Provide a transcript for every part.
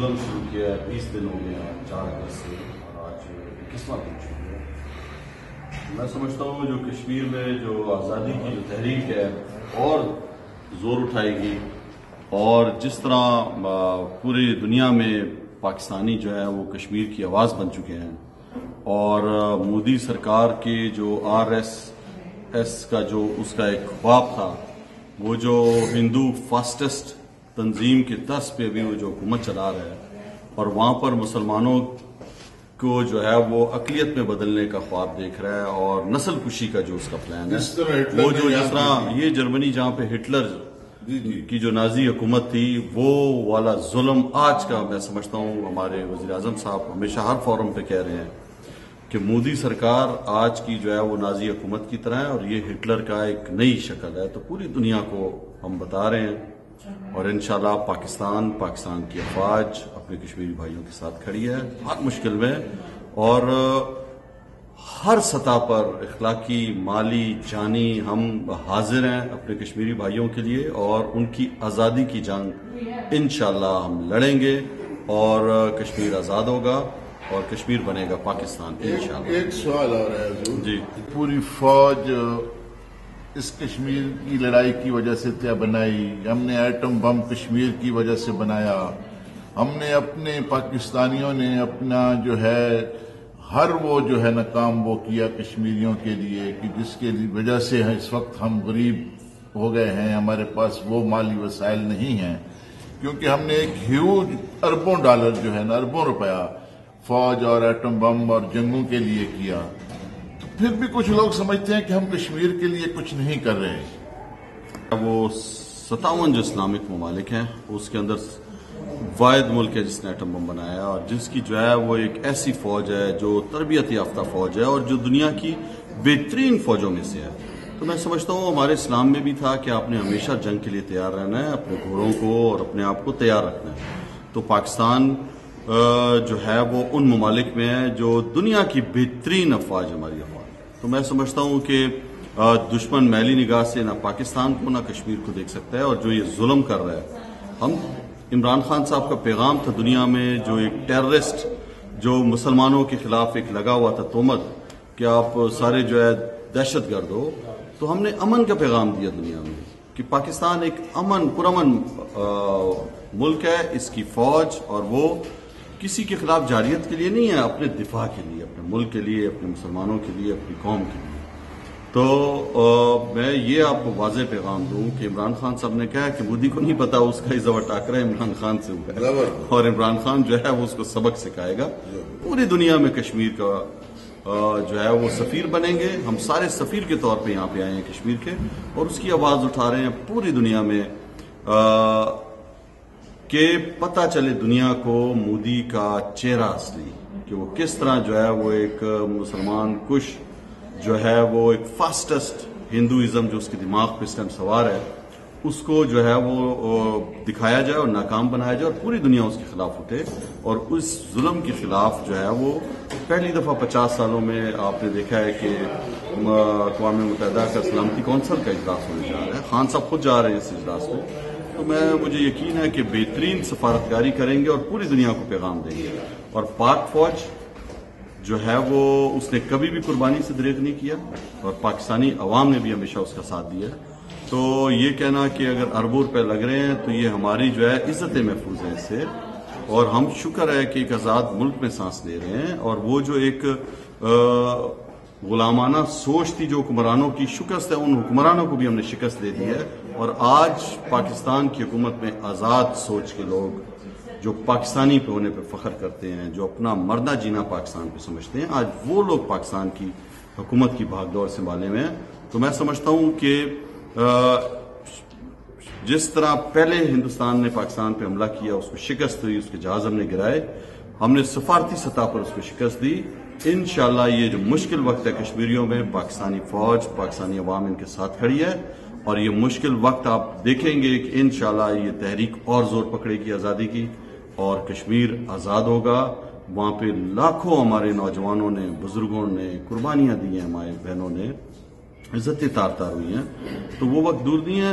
شروع کیا ہے 20 دن ہو گیا 4 اگست سے اور آج 21واں دن شروع ہے۔ میں سمجھتا ہوں جو کشمیر میں جو آزادی کی جو تحریک ہے اور زور اٹھائے گی، اور جس طرح پوری دنیا میں پاکستانی جو ہے وہ کشمیر کی آواز بن چکے ہیں، اور مودی سرکار کے جو RSS کا جو اس کا ایک خواب تھا، وہ جو ہندو فاسٹسٹ تنظیم کے طرز پہ بھی وہ جو حکومت چلا رہا ہے، اور وہاں پر مسلمانوں کو جو ہے وہ اقلیت میں بدلنے کا خواب دیکھ رہا ہے، اور نسل کشی کا جو اس کا پلان ہے، وہ جو جس طرح یہ جرمنی جہاں پہ ہٹلر کی جو نازی حکومت تھی، وہ والا ظلم آج کا میں سمجھتا ہوں ہمارے وزیر اعظم صاحب ہمیشہ ہر فورم پہ کہہ رہے ہیں کہ مودی سرکار آج کی جو ہے وہ نازی حکومت کی طرح ہے، اور یہ ہٹلر کا ایک نئی شکل ہے۔ تو پوری دنیا کو ہم بتا رہے ہیں، اور انشاءاللہ پاکستان کی افواج اپنے کشمیری بھائیوں کے ساتھ کھڑی ہے ہر مشکل میں، اور ہر سطح پر اخلاقی، مالی، جانی ہم حاضر ہیں اپنے کشمیری بھائیوں کے لیے، اور ان کی آزادی کی جنگ انشاءاللہ ہم لڑیں گے، اور کشمیر آزاد ہوگا اور کشمیر بنے گا پاکستان انشاءاللہ۔ ایک سوال اور ہے حضور جی، پوری فوج اس کشمیر کی لڑائی کی وجہ سے کیا بنائی؟ ہم نے ایٹم بم کشمیر کی وجہ سے بنایا، ہم نے اپنے پاکستانیوں نے اپنا جو ہے ہر وہ جو ہے نا کام وہ کیا کشمیریوں کے لیے، کہ جس کے وجہ سے اس وقت ہم غریب ہو گئے ہیں، ہمارے پاس وہ مالی وسائل نہیں ہیں، کیونکہ ہم نے ایک ہیوج اربوں ڈالر جو ہے نا اربوں روپیہ فوج اور ایٹم بم اور جنگوں کے لیے کیا، تو پھر بھی کچھ لوگ سمجھتے ہیں کہ ہم کشمیر کے لیے کچھ نہیں کر رہے ہیں۔ وہ 57 جو اسلامک ممالک ہیں اس کے اندر واحد ملک ہے جس نے ایٹم بم بنایا، اور جس کی جو ہے وہ ایک ایسی فوج ہے جو تربیت یافتہ فوج ہے، اور جو دنیا کی بہترین فوجوں میں سے ہے۔ تو میں سمجھتا ہوں ہمارے اسلام میں بھی تھا کہ آپ نے ہمیشہ جنگ کے لیے تیار رہنا ہے، اپنے گھوڑوں کو اور اپنے آپ کو تیار رکھنا ہے۔ تو پاکستان جو ہے وہ ان ممالک میں ہے جو دنیا کی بہترین افواج ہماری افواج۔ تو میں سمجھتا ہوں کہ دشمن میلی نگاہ سے نہ پاکستان کو نہ کشمیر کو دیکھ سکتا ہے، اور جو یہ ظلم کر رہا ہے، ہم عمران خان صاحب کا پیغام تھا دنیا میں، جو ایک ٹیررسٹ جو مسلمانوں کے خلاف ایک لگا ہوا تھا تہمت کہ آپ سارے جو ہے دہشت گرد ہو، تو ہم نے امن کا پیغام دیا دنیا میں کہ پاکستان ایک پرامن ملک ہے، اس کی فوج اور وہ کسی کے خلاف جارحیت کے لیے نہیں ہے، اپنے دفاع کے لیے، اپنے ملک کے لیے، اپنے مسلمانوں کے لیے، اپنی قوم کے لیے۔ تو میں یہ آپ کو واضح پیغام دوں کہ عمران خان صاحب نے کہا کہ مودی کو نہیں پتا اس کا ہی ٹاکرا عمران خان سے ہوا ہے، اور عمران خان جو ہے وہ اس کو سبق سکھائے گا۔ پوری دنیا میں کشمیر کا جو ہے وہ سفیر بنیں گے، ہم سارے سفیر کے طور پہ یہاں پہ آئے ہیں کشمیر کے، اور اس کی آواز اٹھا رہے ہیں پوری دنیا میں، کہ پتہ چلے دنیا کو مودی کا چہرہ اصلی، کہ وہ کس طرح جو ہے وہ ایک مسلمان کش جو ہے وہ ایک فاسٹسٹ ہندوازم جو اس کے دماغ پہ اس ٹائم سوار ہے، اس کو جو ہے وہ دکھایا جائے اور ناکام بنایا جائے، اور پوری دنیا اس کے خلاف اٹھے، اور اس ظلم کے خلاف جو ہے وہ پہلی دفعہ 50 سالوں میں آپ نے دیکھا ہے کہ اقوام متحدہ کا سلامتی کونسل کا اجلاس ہونے جا رہا ہے، خان صاحب خود جا رہے ہیں اس اجلاس میں۔ تو مجھے یقین ہے کہ بہترین سفارتکاری کریں گے اور پوری دنیا کو پیغام دیں گے، اور پاک فوج جو ہے وہ اس نے کبھی بھی قربانی سے دریغ نہیں کیا، اور پاکستانی عوام نے بھی ہمیشہ اس کا ساتھ دیا۔ تو یہ کہنا کہ اگر اربوں روپے لگ رہے ہیں تو یہ ہماری جو ہے عزتیں محفوظ ہیں اس سے، اور ہم شکر ہے کہ ایک آزاد ملک میں سانس لے رہے ہیں، اور وہ جو ایک غلامانہ سوچ تھی جو حکمرانوں کی شکست ہے، ان حکمرانوں کو بھی ہم نے شکست دے دی ہے، اور آج پاکستان کی حکومت میں آزاد سوچ کے لوگ جو پاکستانی پہ ہونے پہ فخر کرتے ہیں، جو اپنا مرنا جینا پاکستان پہ سمجھتے ہیں، آج وہ لوگ پاکستان کی حکومت کی بھاگ دوڑ سنبھالے میں ہیں۔ تو میں سمجھتا ہوں کہ جس طرح پہلے ہندوستان نے پاکستان پہ حملہ کیا، اس کو شکست ہوئی، اس کے جہاز ہم نے گرائے، ہم نے سفارتی سطح پر اس کو شکست دی۔ انشاءاللہ یہ جو مشکل وقت ہے کشمیریوں میں، پاکستانی فوج، پاکستانی عوام ان کے ساتھ کھڑی ہے، اور یہ مشکل وقت آپ دیکھیں گے کہ انشاءاللہ یہ تحریک اور زور پکڑے گی آزادی کی، اور کشمیر آزاد ہوگا۔ وہاں پہ لاکھوں ہمارے نوجوانوں نے، بزرگوں نے قربانیاں دی ہیں، ہمارے بہنوں نے عزتیں تار تار ہوئی ہیں، تو وہ وقت دور نہیں ہے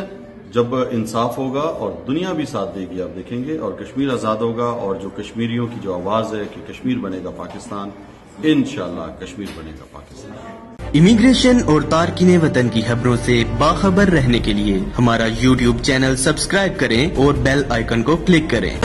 جب انصاف ہوگا اور دنیا بھی ساتھ دے گی، آپ دیکھیں گے، اور کشمیر آزاد ہوگا، اور جو کشمیریوں کی جو آواز ہے کہ کشمیر بنے گا پاکستان، انشاءاللہ کشمیر بنے گا پاکستان۔ امیگریشن اور تارکین وطن کی خبروں سے باخبر رہنے کے لیے ہمارا YouTube چینل سبسکرائب کریں اور بیل آئیکن کو کلک کریں۔